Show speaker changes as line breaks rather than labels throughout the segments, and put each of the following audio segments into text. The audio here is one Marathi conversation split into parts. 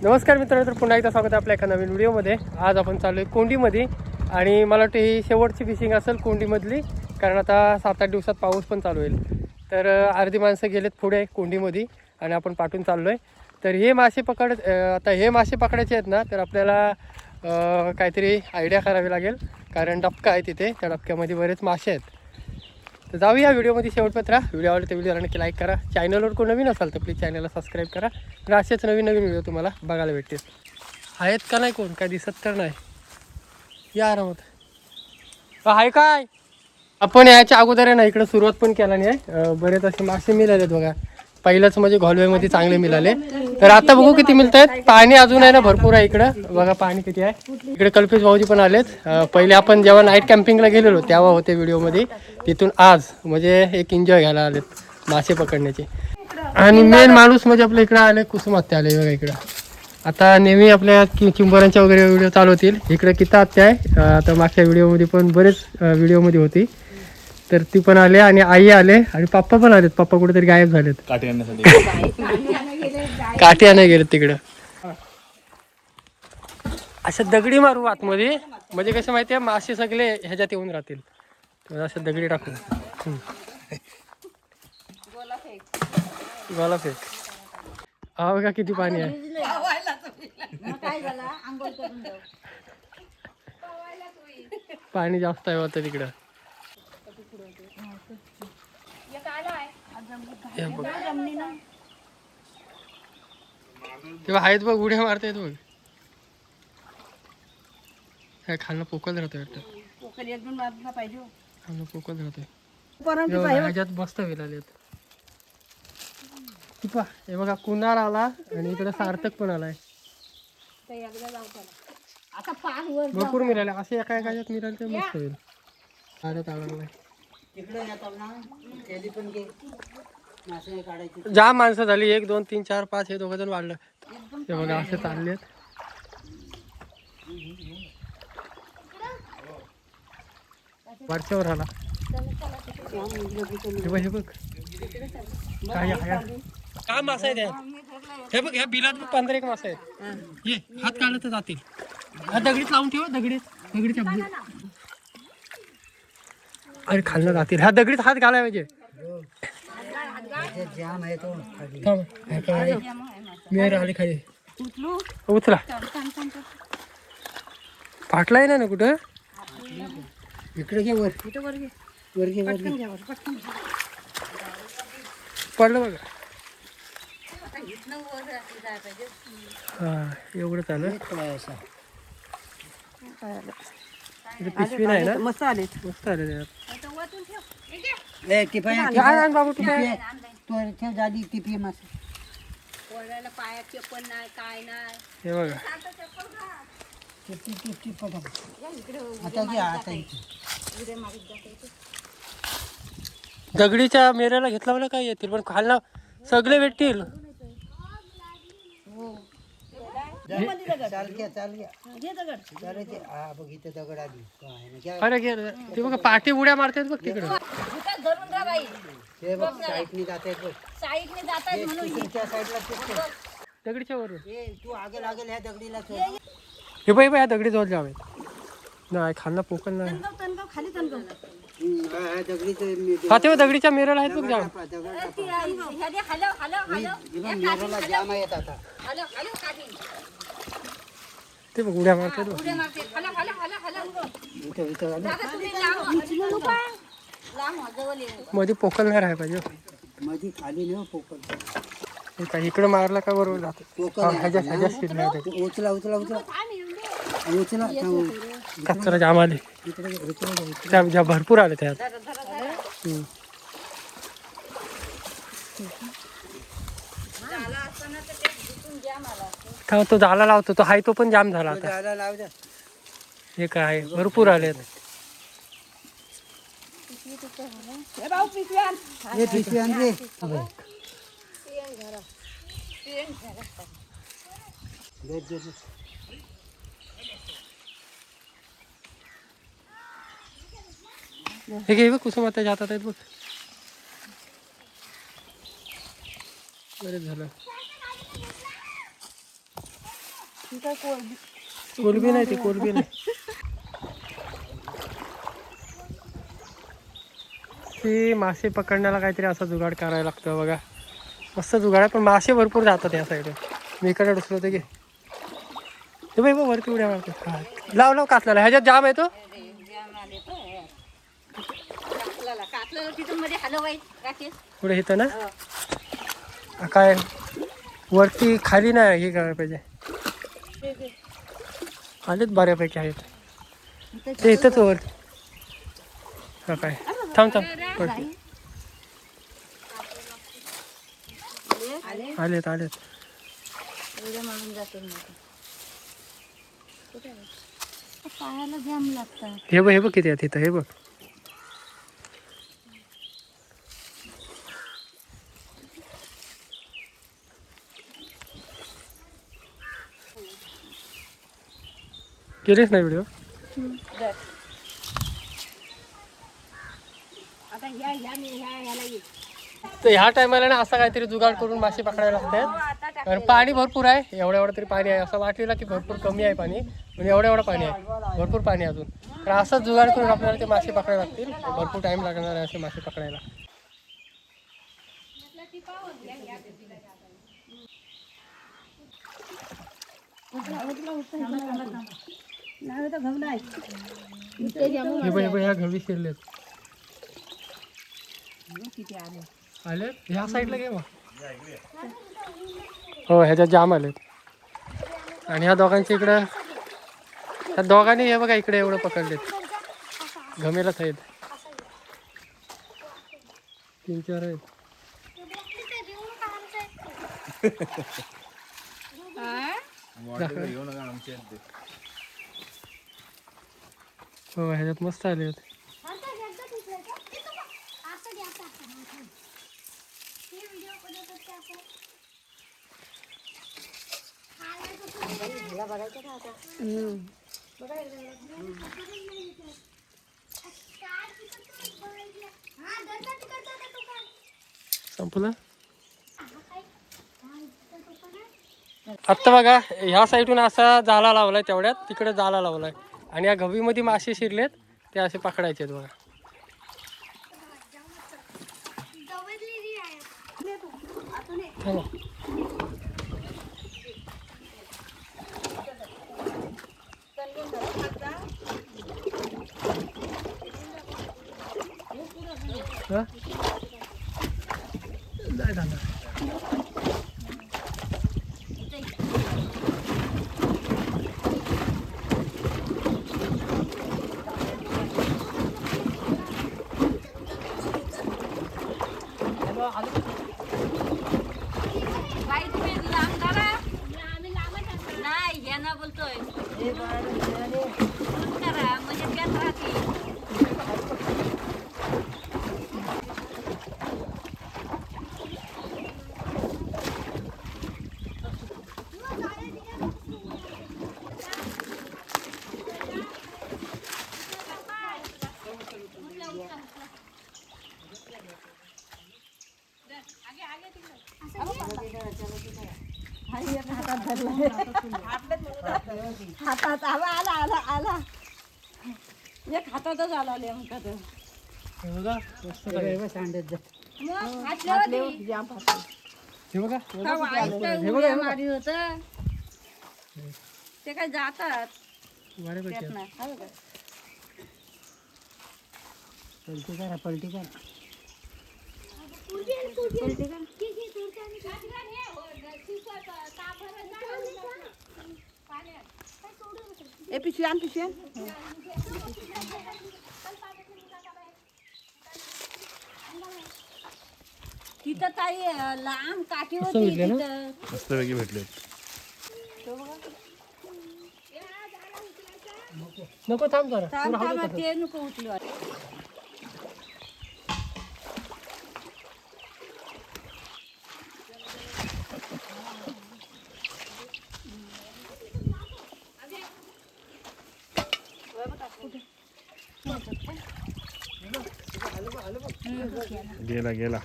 नमस्कार मित्रांनो, तर पुन्हा एकदा स्वागत आहे आपल्या एका नवीन व्हिडिओमध्ये. आज आपण चालू आहे कोंडीमध्ये आणि मला वाटतं ही शेवटची फिशिंग असेल कोंडीमधली, कारण आता 7-8 दिवसात पाऊस पण चालू होईल. तर अर्धी माणसं गेलेत पुढे कोंडीमध्ये आणि आपण पाठून चाललो आहे. तर हे मासे आता हे मासे पकडायचे आहेत ना, तर आपल्याला काहीतरी आयडिया करावी लागेल, कारण डबका आहे तिथे. त्या डबक्यामध्ये बरेच मासे आहेत. तर जाऊया व्हिडिओमध्ये शेवटपर्यंत राहा. व्हिडिओ आवडला तर व्हिडिओला नक्की लाईक करा. चॅनलवर कोण नवीन असाल तर प्लीज चॅनलला सबस्क्राईब करा. तर असेच नवीन नवीन व्हिडिओ तुम्हाला बघायला भेटतील. आहेत का नाही कोण, काय दिसत तर नाही. या आरामात आहे काय. आपण याच्या अगोदर आहे ना इकडं सुरुवात पण केला नाही. बरेच असे मासे मिळालेत बघा. पहिलंच म्हणजे घोलवेमध्ये चांगले मिळाले. तर आता बघू किती मिळत आहेत. पाणी अजून आहे ना भरपूर आहे इकडं. बघा पाणी किती आहे इकडे. कल्पेश भाऊजी पण आलेत. पहिले आपण जेव्हा नाईट कॅम्पिंगला गेलेलो तेव्हा होते व्हिडिओमध्ये. तिथून आज म्हणजे एक एन्जॉय घ्यायला आलेत मासे पकडण्याचे. आणि मेन माणूस म्हणजे आपल्या इकडं आले कुसुमात्या आले बघा इकडं. आता नेहमी आपल्या चिंबोऱ्यांच्या वगैरे व्हिडिओ चालू होतील. इकडे किता आत्या आहे. आता मागच्या व्हिडिओमध्ये पण बरेच व्हिडिओमध्ये होती. तर ती पण आले आणि आई आले आणि पप्पा पण आलेत. पप्पा कुठेतरी गायब झालेत. काठी आणायला गेलेत तिकडं. अशा दगडी मारू आतमध्ये, म्हणजे कसं माहिती आहे मासे सगळे ह्याच्यात येऊन राहतील. असं दगडी टाकू. गोला फेक. हा बघा किती पाणी आहे. पाणी जास्त आहे वाटतं तिकडं. तेव्हा आहेत बघ, उड्या मारतायत बघ. काय खालनं पोकल राहतोय वाटतं. खालनं पोकल राहतोय. ह्याच्यात मस्त विलालेत. हे बघा कुणाल आला आणि इकडे सार्थक पण आलाय. भरपूर मिळाले असे एका एकाच्यात मिळाले तर मस्त होईल. जाम माणसं झाली. 1 2 3 4 5 हे 2 जण वाढलं. ते बघा असे चाललेत. वरच्यावर आला हे बघ. काय काय मासा आहे त्या. हे बघ ह्या बिलात 15-1 मासा आहेत. हे हात काढलं तर जातील. हा दगडीत लावून ठेव. दगडीच्या अरे खाल्लं जातील. ह्या दगडीत हात घालाय पाहिजे. मेर आली खाली. उचला. फाटलाय ना कुठं. इकडे घे वर. पडलं बघा. हा एवढं चालेल. पिशवी नाही ना. मस्त आले बाबू. हे बघा दगडीच्या मेऱ्याला घेतला मला काय येतील, पण खालना सगळे भेटतील. अरे घे ते बघा पाठी उड्या मारतात बघ तिकडे. दगडीच्या वरून हे बाई ह्या दगडी जवळ जावे नाही. खालना पोकल नाही. हा तेव्हा दगडीच्या मेऱ्याला आहेत बघ जाम. ते बघ उड्या मारतात मध्ये. पोकल नाही राहायला पाहिजे मध्ये. खाली नाही पोकल. इकडे मारला का बरोबर जातो. कचरा जाम आले. त्या भरपूर आले त्यात. तो झाला लावतो तो हाय तो पण जाम झाला आता. हे काय भरपूर आले. हे घे बघ कुसुमात्या जातात आहेत बघ. बरेच झालं. कोलबी नाही ती कोलबी नाही ती मासे पकडण्याला काहीतरी असा जुगाड करायला लागतं बघा. मस्त जुगाड आहे पण मासे भरपूर जातात या साईडून. मी इकडे डुसलो होते की हे बाई वरती उड्या मारतो. हा लाव लाव कासला ह्याच्यात जाम आहे तो पुढे इथं ना काय वरती खाली नाही हे करायला पाहिजे. आलेत बऱ्यापैकी आहेत ते इथंच वर. हा काय थांब थांब आलेत आलेत.
पायाला जाम लागतात.
हे बघ किती आहेत इथं हे बघ. केलेच नाही व्हिडिओ. तर ह्या टायमाला ना असा काहीतरी जुगाड करून मासे पकडायला लागतात. कारण पाणी भरपूर आहे. एवढं तरी पाणी आहे. असं वाटलेलं की भरपूर कमी आहे पाणी पण एवढं पाणी आहे. भरपूर पाणी आहे अजून. तर असंच जुगाड करून आपल्याला ते मासे पकडायला लागतील. भरपूर टाइम लागणार आहे असे मासे पकडायला. ह्या घवी शिरलेत आले ह्या साईडला घे मग. हो ह्याच्यात जाम आलेत. आणि ह्या दोघांच्या इकडं ह्या दोघांनी हे बघा इकडे एवढं पकडलेत. घमेलाच आहेत 3-4 आहेत. हो ह्याच्यात मस्त आले आहेत. संपलं आत्ता बघा ह्या साईडून असा जाला लावलाय तेवढ्यात तिकडे जाला लावलाय आणि या गवीमध्ये मासे शिरलेत ते असे पकडायचे आहेत बघा. नाही झालं.
नाही यांना बोलतोय करा म्हणजे त्यात राहते. हातात आला आला आला आला एक हातातच आला म्हणतात.
हे बघा
मारी होत ते काय जातात पलटी करा पलटी करा ए पिशवी आण पिशवी आण. तिथं काही लांब काठी होती तिथं
मस्त वेगळी भेटले.
नको थांब जरा
थांब ते नको उचलू.
गेला गेला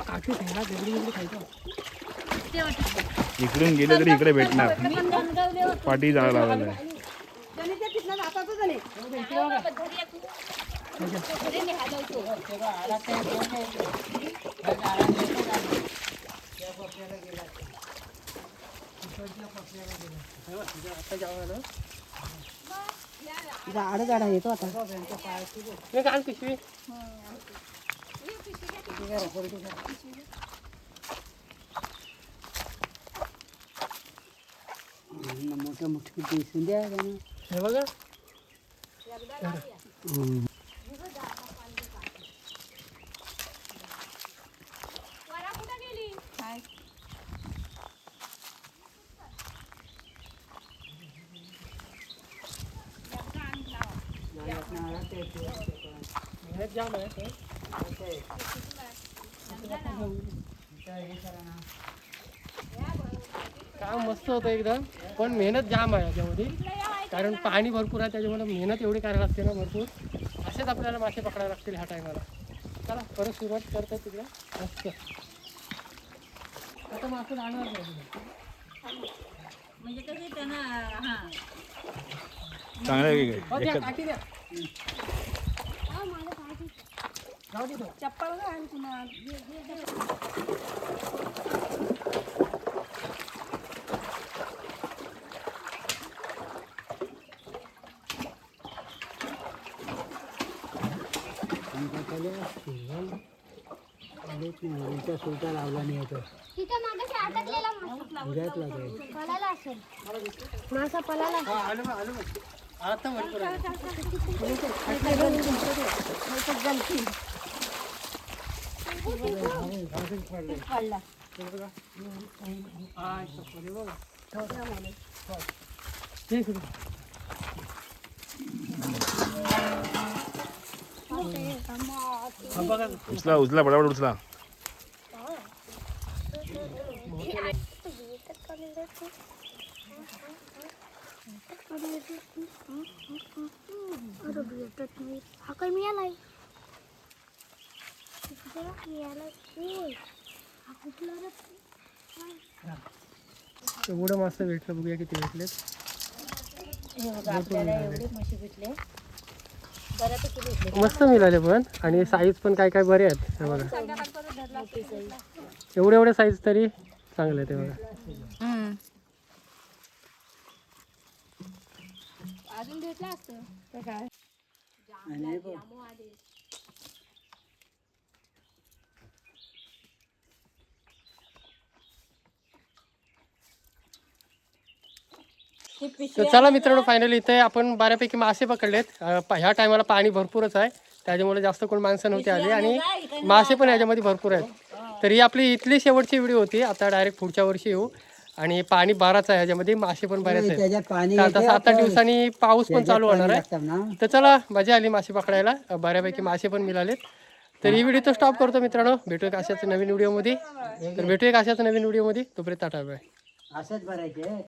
काठी खायला दगडी खायचं.
इकडून गेले तरी इकडे भेटणार
मी गणगवले होते.
पाठी जायला लावलेलं आहे.
त्याने ते तिथनं जातातच झाले. झाड झाड येतो आता.
मी काल पिशवी
मोठ्या मोठे दिसून द्या
हे बघा मेहनत जाम आहे ते. काम मस्त होतं एकदम पण मेहनत जाम आहे याच्यामध्ये कारण पाणी भरपूर आहे त्याच्यामुळे मेहनत एवढी करायला लागते ना भरपूर असेच आपल्याला मासे पकडायला लागतील ह्या टायमाला. चला परत सुरुवात करतो तिकडे मस्त आता मासे राहणार नाही तिकडे.
म्हणजे कसं त्यांना हा
चांगलं आहे की
हो, द्या,
काय?
काठी द्या. जाऊ दे तो.
चप्पल घाल पुन्हा.
सुलटा लावला नाही येतो
तिथं मागाशी अटकलेला मासा पळाला असेल मासा पळाला
हा, आलो बघ, आलो बघ. आता भरपूर आहे.
पडला.
हा, चप्पल आहे बघा. ठीक आहे. हा, बघा
उचला उचला पटापट उचला.
अरे भेटत नाही हा काय मिळालाय हा कुठला रे
एवढं मस्त भेटलं बघूया किती भेटलेत.
हे बघा, आपल्याला एवढे म्हशी भेटले. बऱ्यापैकी भेटले.
मस्त मिळाले पण आणि साईज पण काय काय बरे आहेत हे बघा. एवढे एवढे साईज तरी चांगले आहेत हे बघा.
अजून भेटला असतं
ते काय ही
तर
पिशवी
चला मित्रांनो फायनली इथे आपण बऱ्यापैकी मासे पकडलेत. ह्या टायमाला पाणी भरपूरच आहे त्याच्यामुळे जास्त कोण माणसं नव्हती आली आणि मासे पण ह्याच्यामध्ये भरपूर आहेत. तर ही आपली इथली शेवटची व्हिडिओ होती. आता डायरेक्ट पुढच्या वर्षी येऊ आणि पाणी बाराच आहे ह्याच्यामध्ये मासे पण बरेच आहेत.
त्याच्यात पाणी
तर आता 7-8 दिवसांनी पाऊस पण चालू होणार आहे.
लागतात ना
तर चला मजा आली मासे पकडायला. बऱ्यापैकी मासे पण मिळालेत. तर ही व्हिडिओ तर स्टॉप करतो मित्रांनो. भेटूया अशाच नवीन व्हिडिओमध्ये. तर भेटूया अशाच नवीन व्हिडिओमध्ये. तोपर्यंत टाटा बाय.
असंच भरायचे